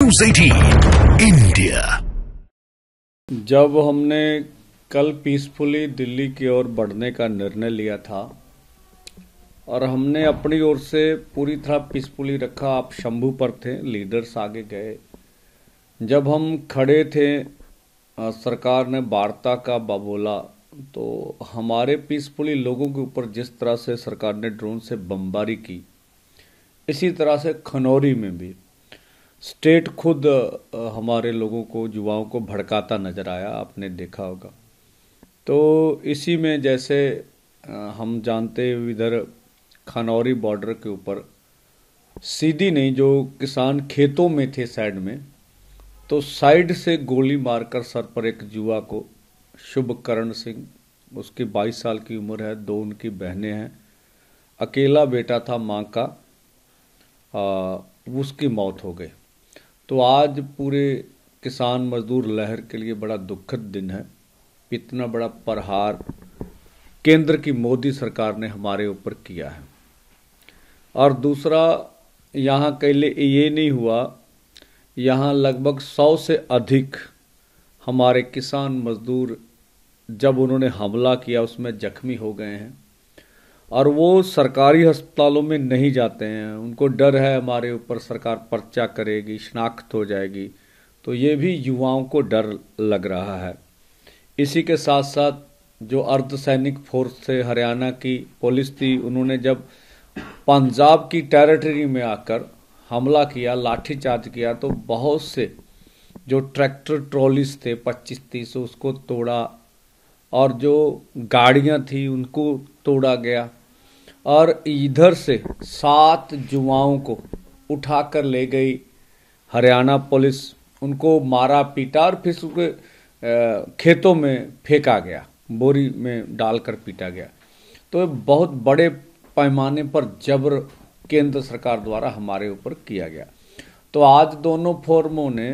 News 18 India. जब हमने कल पीसफुली दिल्ली की ओर बढ़ने का निर्णय लिया था और हमने अपनी ओर से पूरी तरह पीसफुली रखा, आप शंभू पर थे, लीडर्स आगे गए। जब हम खड़े थे, सरकार ने वार्ता का बोला, तो हमारे पीसफुली लोगों के ऊपर जिस तरह से सरकार ने ड्रोन से बमबारी की, इसी तरह से खनौरी में भी स्टेट खुद हमारे लोगों को, युवाओं को भड़काता नजर आया, आपने देखा होगा। तो इसी में जैसे हम जानते इधर खनौरी बॉर्डर के ऊपर सीधी नहीं, जो किसान खेतों में थे साइड में, तो साइड से गोली मारकर सर पर एक युवा को, शुभकरण सिंह, उसकी 22 साल की उम्र है, 2 उनकी बहनें हैं, अकेला बेटा था माँ का, उसकी मौत हो गई। तो आज पूरे किसान मजदूर लहर के लिए बड़ा दुखद दिन है। इतना बड़ा प्रहार केंद्र की मोदी सरकार ने हमारे ऊपर किया है। और दूसरा, यहाँ केवल ये नहीं हुआ, यहाँ लगभग 100 से अधिक हमारे किसान मजदूर, जब उन्होंने हमला किया, उसमें जख्मी हो गए हैं और वो सरकारी अस्पतालों में नहीं जाते हैं। उनको डर है हमारे ऊपर सरकार पर्चा करेगी, शनाख्त हो जाएगी। तो ये भी युवाओं को डर लग रहा है। इसी के साथ साथ जो अर्धसैनिक फोर्स थे, हरियाणा की पुलिस थी, उन्होंने जब पंजाब की टेरिटरी में आकर हमला किया, लाठीचार्ज किया, तो बहुत से जो ट्रैक्टर ट्रॉलीज थे 25-30, उसको तोड़ा और जो गाड़ियां थी उनको तोड़ा गया। और इधर से 7 युवाओं को उठाकर ले गई हरियाणा पुलिस, उनको मारा पीटा और फिर उसके खेतों में फेंका गया, बोरी में डालकर पीटा गया। तो बहुत बड़े पैमाने पर जबर केंद्र सरकार द्वारा हमारे ऊपर किया गया। तो आज दोनों फोरमों ने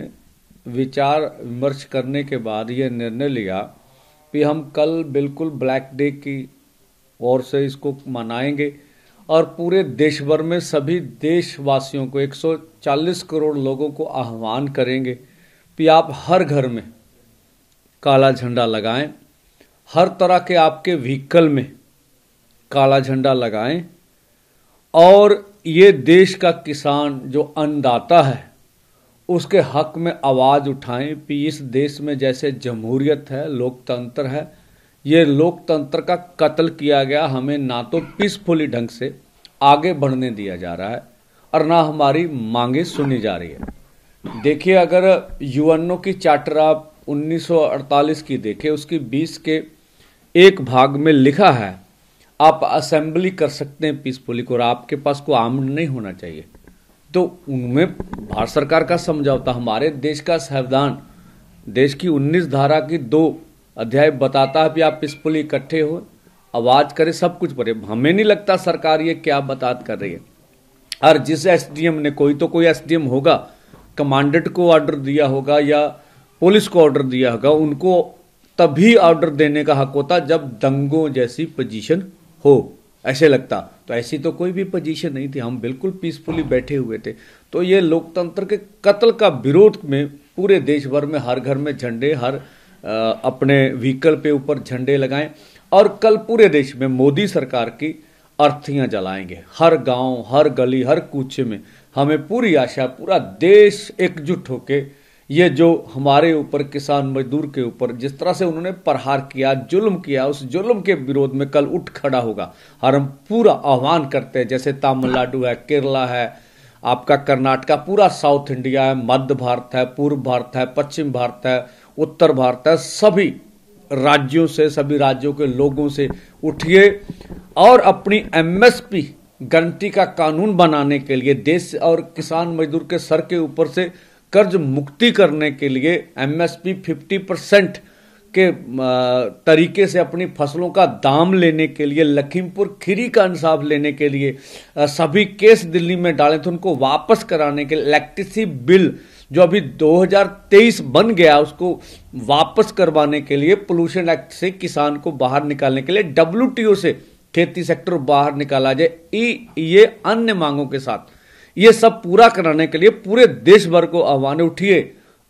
विचार विमर्श करने के बाद ये निर्णय लिया कि हम कल बिल्कुल ब्लैक डे की ओर से इसको मनाएंगे और पूरे देश भर में सभी देशवासियों को, 140 करोड़ लोगों को आह्वान करेंगे कि आप हर घर में काला झंडा लगाएं, हर तरह के आपके व्हीकल में काला झंडा लगाएं और ये देश का किसान जो अन्नदाता है उसके हक में आवाज उठाएं कि इस देश में जैसे जमहूरियत है, लोकतंत्र है, ये लोकतंत्र का कत्ल किया गया। हमें ना तो पीसफुली ढंग से आगे बढ़ने दिया जा रहा है और ना हमारी मांगे सुनी जा रही है। देखिए, अगर यूएनओ की चार्टर आप 1948 की देखें, उसकी 20 के एक भाग में लिखा है आप असेंबली कर सकते हैं पीसफुली को और आपके पास कोई आर्म्ड नहीं होना चाहिए। तो उनमें भारत सरकार का समझौता, हमारे देश का संविधान, देश की 19 धारा की 2 अध्याय बताता है कि आप पीसफुली इकट्ठे हो, आवाज करें, सब कुछ करें। हमें नहीं लगता सरकार ये क्या बात कर रही है। और जिस एसडीएम ने, कोई एसडीएम होगा, कमांडेंट को ऑर्डर दिया होगा या पुलिस को ऑर्डर दिया होगा, उनको तभी ऑर्डर देने का हक होता जब दंगों जैसी पोजीशन हो, ऐसे लगता। तो ऐसी तो कोई भी पोजीशन नहीं थी, हम बिल्कुल पीसफुली बैठे हुए थे। तो ये लोकतंत्र के कत्ल का विरोध में पूरे देश भर में हर घर में झंडे, हर अपने व्हीकल पे ऊपर झंडे लगाएं और कल पूरे देश में मोदी सरकार की अर्थियां जलाएंगे। हर गांव, हर गली, हर कूचे में हमें पूरी आशा, पूरा देश एकजुट होके ये जो हमारे ऊपर, किसान मजदूर के ऊपर जिस तरह से उन्होंने प्रहार किया, जुल्म किया, उस जुल्म के विरोध में कल उठ खड़ा होगा। और हम पूरा आह्वान करते हैं, जैसे तमिलनाडु है, केरला है, आपका कर्नाटका, पूरा साउथ इंडिया है, मध्य भारत है, पूर्व भारत है, पश्चिम भारत है, उत्तर भारत है, सभी राज्यों से, सभी राज्यों के लोगों से उठिए और अपनी एमएसपी गारंटी का कानून बनाने के लिए, देश और किसान मजदूर के सर के ऊपर से कर्ज मुक्ति करने के लिए, एमएसपी 50% के तरीके से अपनी फसलों का दाम लेने के लिए, लखीमपुर खीरी का इंसाफ लेने के लिए, सभी केस दिल्ली में डाले थे उनको वापस कराने के लिए, इलेक्ट्रिसिटी बिल जो अभी 2023 बन गया उसको वापस करवाने के लिए, पोल्यूशन एक्ट से किसान को बाहर निकालने के लिए, डब्ल्यूटीओ से खेती सेक्टर बाहर निकाला जाए, ये अन्य मांगों के साथ ये सब पूरा कराने के लिए पूरे देश भर को आह्वान उठिए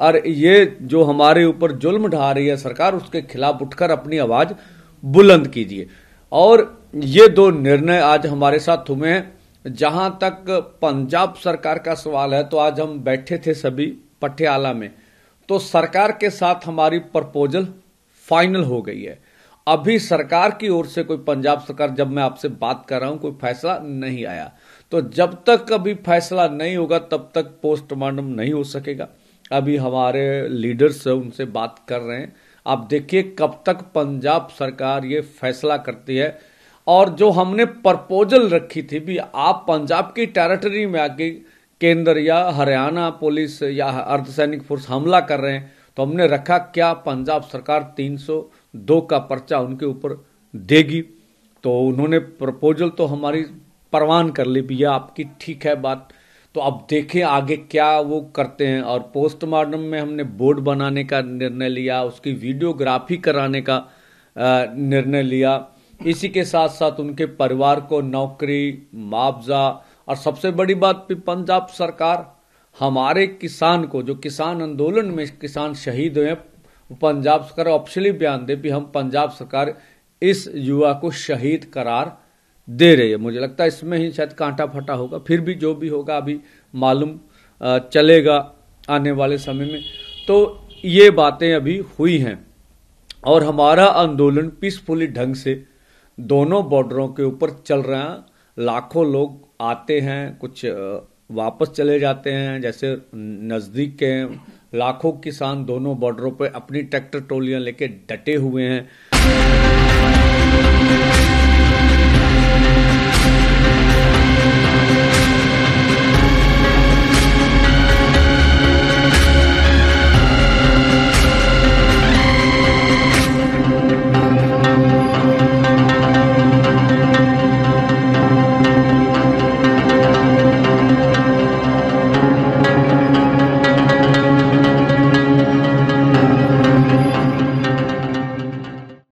और ये जो हमारे ऊपर जुल्म ढा रही है सरकार, उसके खिलाफ उठकर अपनी आवाज बुलंद कीजिए। और ये दो निर्णय आज हमारे साथ हुए हैं। जहां तक पंजाब सरकार का सवाल है, तो आज हम बैठे थे सभी पटियाला में, तो सरकार के साथ हमारी प्रपोजल फाइनल हो गई है। अभी सरकार की ओर से कोई, पंजाब सरकार, जब मैं आपसे बात कर रहा हूं, कोई फैसला नहीं आया। तो जब तक अभी फैसला नहीं होगा तब तक पोस्टमार्टम नहीं हो सकेगा। अभी हमारे लीडर्स उनसे बात कर रहे हैं। आप देखिए कब तक पंजाब सरकार ये फैसला करती है। और जो हमने प्रपोजल रखी थी भी, आप पंजाब की टेरिटरी में आके केंद्र या हरियाणा पुलिस या अर्धसैनिक फोर्स हमला कर रहे हैं, तो हमने रखा क्या पंजाब सरकार 302 का पर्चा उनके ऊपर देगी। तो उन्होंने प्रपोजल तो हमारी परवान कर ली भैया, आपकी ठीक है बात। तो अब देखें आगे क्या वो करते हैं। और पोस्टमार्टम में हमने बोर्ड बनाने का निर्णय लिया, उसकी वीडियोग्राफी कराने का निर्णय लिया। इसी के साथ साथ उनके परिवार को नौकरी, मुआवजा, और सबसे बड़ी बात भी पंजाब सरकार हमारे किसान को, जो किसान आंदोलन में किसान शहीद हुए, पंजाब सरकार ऑफिशियली बयान दे भी हम पंजाब सरकार इस युवा को शहीद करार दे रही है। मुझे लगता है इसमें ही शायद कांटा फटा होगा, फिर भी जो भी होगा अभी मालूम चलेगा आने वाले समय में। तो ये बातें अभी हुई हैं और हमारा आंदोलन पीसफुली ढंग से दोनों बॉर्डरों के ऊपर चल रहा है। लाखों लोग आते हैं, कुछ वापस चले जाते हैं, जैसे नजदीक के लाखों किसान दोनों बॉर्डरों पे अपनी ट्रैक्टर ट्रॉलियां लेके डटे हुए हैं।